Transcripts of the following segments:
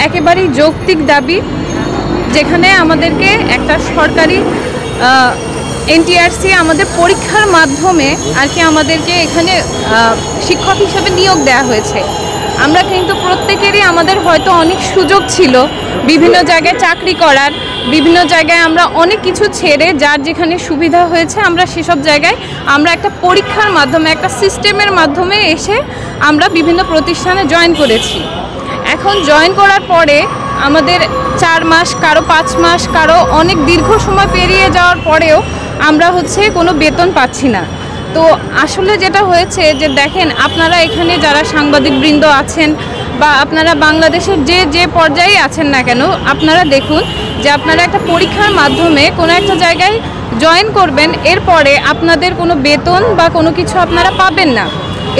একেবারেই যৌক্তিক দাবি, যেখানে আমাদেরকে একটা সরকারি এনটিআরসি আমাদের পরীক্ষার মাধ্যমে আর কি আমাদেরকে এখানে শিক্ষক হিসেবে নিয়োগ দেওয়া হয়েছে। আমরা কিন্তু প্রত্যেকেরই আমাদের হয়তো অনেক সুযোগ ছিল বিভিন্ন জায়গায় চাকরি করার, বিভিন্ন জায়গায় আমরা অনেক কিছু ছেড়ে যার যেখানে সুবিধা হয়েছে আমরা সেসব জায়গায় আমরা একটা পরীক্ষার মাধ্যমে একটা সিস্টেমের মাধ্যমে এসে আমরা বিভিন্ন প্রতিষ্ঠানে জয়েন করেছি। এখন জয়েন করার পরে আমাদের 4 মাস, কারো 5 মাস, কারো অনেক দীর্ঘ সময় পেরিয়ে যাওয়ার পরেও আমরা কোনো বেতন পাচ্ছি না। তো আসলে যেটা হয়েছে যে দেখেন, আপনারা এখানে যারা সাংবাদিকবৃন্দ আছেন বা আপনারা বাংলাদেশের যে পর্যায়ে আছেন না কেন, আপনারা দেখুন যে আপনারা একটা পরীক্ষার মাধ্যমে কোনো একটা জায়গায় জয়েন করবেন, এরপরে আপনাদের কোনো বেতন বা কোনো কিছু আপনারা পাবেন না।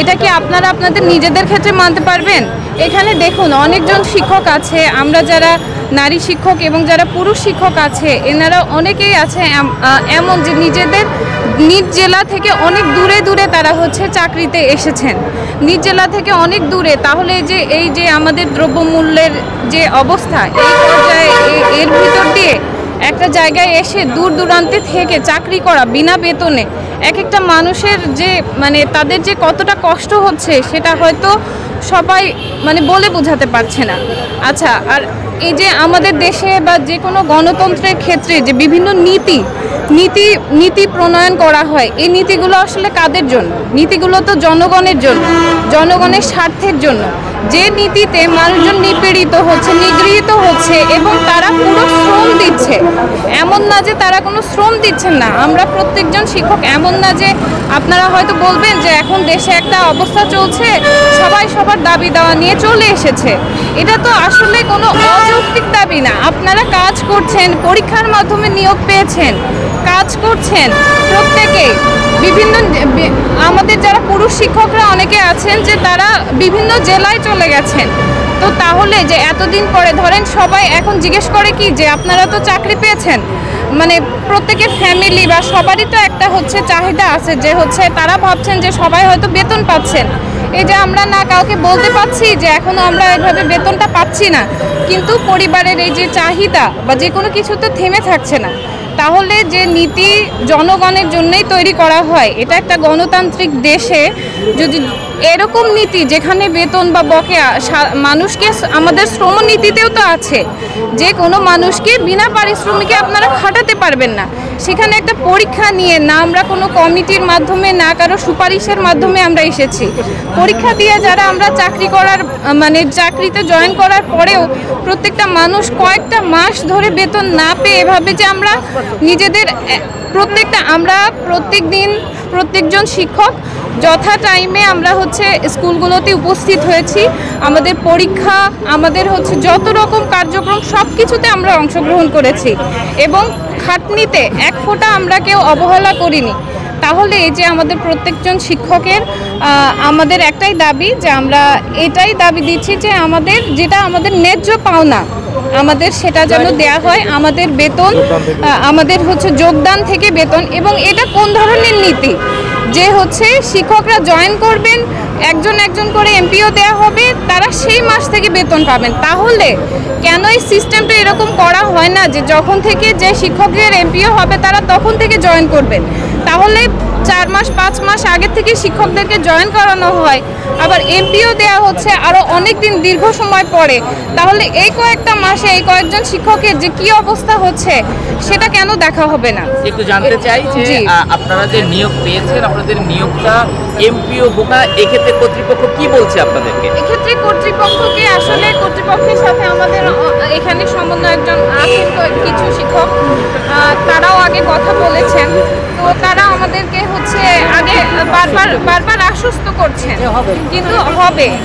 এটা কি আপনারা আপনাদের নিজেদের ক্ষেত্রে মানতে পারবেন? এখানে দেখুন অনেকজন শিক্ষক আছে, আমরা যারা নারী শিক্ষক এবং যারা পুরুষ শিক্ষক আছে এনারা অনেকেই আছে এমন যে নিজেদের নিজ জেলা থেকে অনেক দূরে দূরে তারা চাকরিতে এসেছেন, নিজ জেলা থেকে অনেক দূরে। তাহলে এই যে আমাদের দ্রব্যমূল্যের যে অবস্থা, এই পর্যায়ে এর ভিতর দিয়ে একটা জায়গায় এসে দূর দূরান্তে থেকে চাকরি করা বিনা বেতনে এক একটা মানুষের যে তাদের যে কতটা কষ্ট হচ্ছে সেটা হয়তো সবাই বলে বোঝাতে পারছে না। আচ্ছা, আর এই যে আমাদের দেশে বা যে কোনো গণতন্ত্রের ক্ষেত্রে যে বিভিন্ন নীতি প্রণয়ন করা হয়, এই নীতিগুলো আসলে কাদের জন্য? নীতিগুলো তো জনগণের জন্য, জনগণের স্বার্থের জন্য। যে নীতিতে মানুষজন নিপীড়িত হচ্ছে, নিগৃহীত হচ্ছে এবং তারা পুরো শ্রম দিচ্ছে, এমন না যে তারা কোনো শ্রম দিচ্ছেন না। আমরা প্রত্যেকজন শিক্ষক এমন না যে আপনারা হয়তো বলবেন যে এখন দেশে একটা অবস্থা চলছে, সবাই সবার দাবি দেওয়া নিয়ে চলে এসেছে। এটা তো আসলে কোনো অযৌক্তিক দাবি না। আপনারা কাজ করছেন, পরীক্ষার মাধ্যমে নিয়োগ পেয়েছেন, কাজ করছেন প্রত্যেকেই। বিভিন্ন আমাদের যারা পুরুষ শিক্ষকরা অনেকে আছেন যে তারা বিভিন্ন জেলায় চলে গেছেন। তো তাহলে যে এতদিন পরে ধরেন সবাই এখন জিজ্ঞেস করে কি যে আপনারা তো চাকরি পেয়েছেন, প্রত্যেকের ফ্যামিলি বা সবারই তো একটা চাহিদা আছে যে তারা ভাবছেন যে সবাই হয়তো বেতন পাচ্ছেন। এই যে আমরা না কাউকে বলতে পারছি যে এখনো আমরা এইভাবে বেতনটা পাচ্ছি না, কিন্তু পরিবারের এই যে চাহিদা বা যে কোনো কিছু তো থেমে থাকছে না। তাহলে যে নীতি জনগণের জন্যই তৈরি করা হয়, এটা একটা গণতান্ত্রিক দেশে যদি এরকম নীতি যেখানে বেতন বা বকেয়া মানুষকে, আমাদের শ্রমনীতিতেও তো আছে যে কোনো মানুষকে বিনা পারিশ্রমিকে আপনারা খাটাতে পারবেন না। সেখানে একটা পরীক্ষা নিয়ে না, আমরা কোনো কমিটির মাধ্যমে না কারো সুপারিশের মাধ্যমে আমরা এসেছি। পরীক্ষা দিয়ে যারা আমরা চাকরি করার চাকরিতে জয়েন করার পরেও প্রত্যেকটা মানুষ কয়েকটা মাস ধরে বেতন না পেয়ে এভাবে যে আমরা নিজেদের আমরা প্রত্যেকজন শিক্ষক যথা টাইমে আমরা স্কুলগুলোতে উপস্থিত হয়েছি। আমাদের পরীক্ষা, আমাদের যত রকম কার্যক্রম সব কিছুতে আমরা অংশগ্রহণ করেছি এবং খাটনিতে এক ফোঁটা আমরা কেউ অবহেলা করিনি। তাহলে এই যে আমাদের প্রত্যেকজন শিক্ষকের আমাদের একটাই দাবি, যে আমরা এটাই দাবি দিচ্ছি যে যেটা আমাদের ন্যায্য পাওনা আমাদের সেটা যেন দেয়া হয়। আমাদের বেতন, আমাদের যোগদান থেকে বেতন। এবং এটা কোন ধরনের নীতি যে শিক্ষকরা জয়েন করবেন, একজন করে এমপিও দেওয়া হবে, তারা সেই মাস থেকে বেতন পাবেন। তাহলে কেন এই সিস্টেমটা এরকম করা হয় না যে যখন থেকে যে শিক্ষকদের এমপিও হবে তারা তখন থেকে জয়েন করবেন? তাহলে 4 মাস 5 মাস আগে থেকে শিক্ষকদেরকে জয়েন করানো হয়, আবার এমপিও দেওয়া হচ্ছে আরও অনেক দিন দীর্ঘ সময় পরে। তাহলে এই কয়েকটা মাসে এই কয়েকজন শিক্ষকের যে কি অবস্থা হচ্ছে সেটা কেন দেখা হবে না? একটু জানতে চাই যে আপনারা যে নিয়োগ পেয়েছেন, আপনাদের নিয়োগটা এমপিও বোকা, এক্ষেত্রে কর্তৃপক্ষ কি বলছে আপনাদেরকে? এক্ষেত্রে কর্তৃপক্ষকে আসলে কর্তৃপক্ষের সাথে আমাদের এখানে সমন্বয় একজন আছেন, কিছু শিক্ষক তারাও আগে কথা বলেছেন। তো তারা আমাদেরকে আগে বারবার আশ্বস্ত করছেন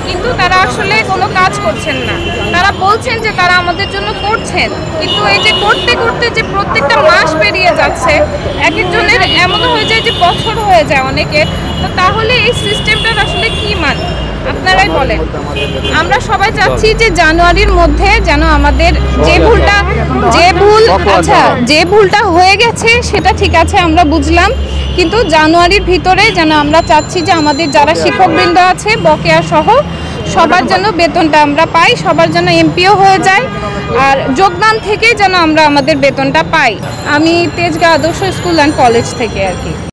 কিন্তু তারা আসলে কোনো কাজ করছেন না। তারা বলছেন যে তারা আমাদের জন্য করছেন, কিন্তু এই যে করতে করতে যে প্রত্যেকটা মাস পেরিয়ে যাচ্ছে, এক একজনের এমন হয়ে যায় যে বছর হয়ে যায় অনেকের। তো তাহলে এই সিস্টেমটার আসলে কি মানে আপনারাই বলেন। আমরা সবাই চাচ্ছি যে জানুয়ারির মধ্যে যেন আমাদের যে ভুলটা হয়ে গেছে সেটা ঠিক আছে, আমরা বুঝলাম, কিন্তু জানুয়ারির ভিতরে যেন আমরা চাচ্ছি যে আমাদের যারা শিক্ষকবৃন্দ আছে বকেয়া সহ সবার জন্য বেতনটা আমরা পাই, সবার জন্য এমপিও হয়ে যায়, আর যোগদান থেকেই যেন আমরা আমাদের বেতনটা পাই। আমি তেজগাঁ আদর্শ স্কুল অ্যান্ড কলেজ থেকে আর কি।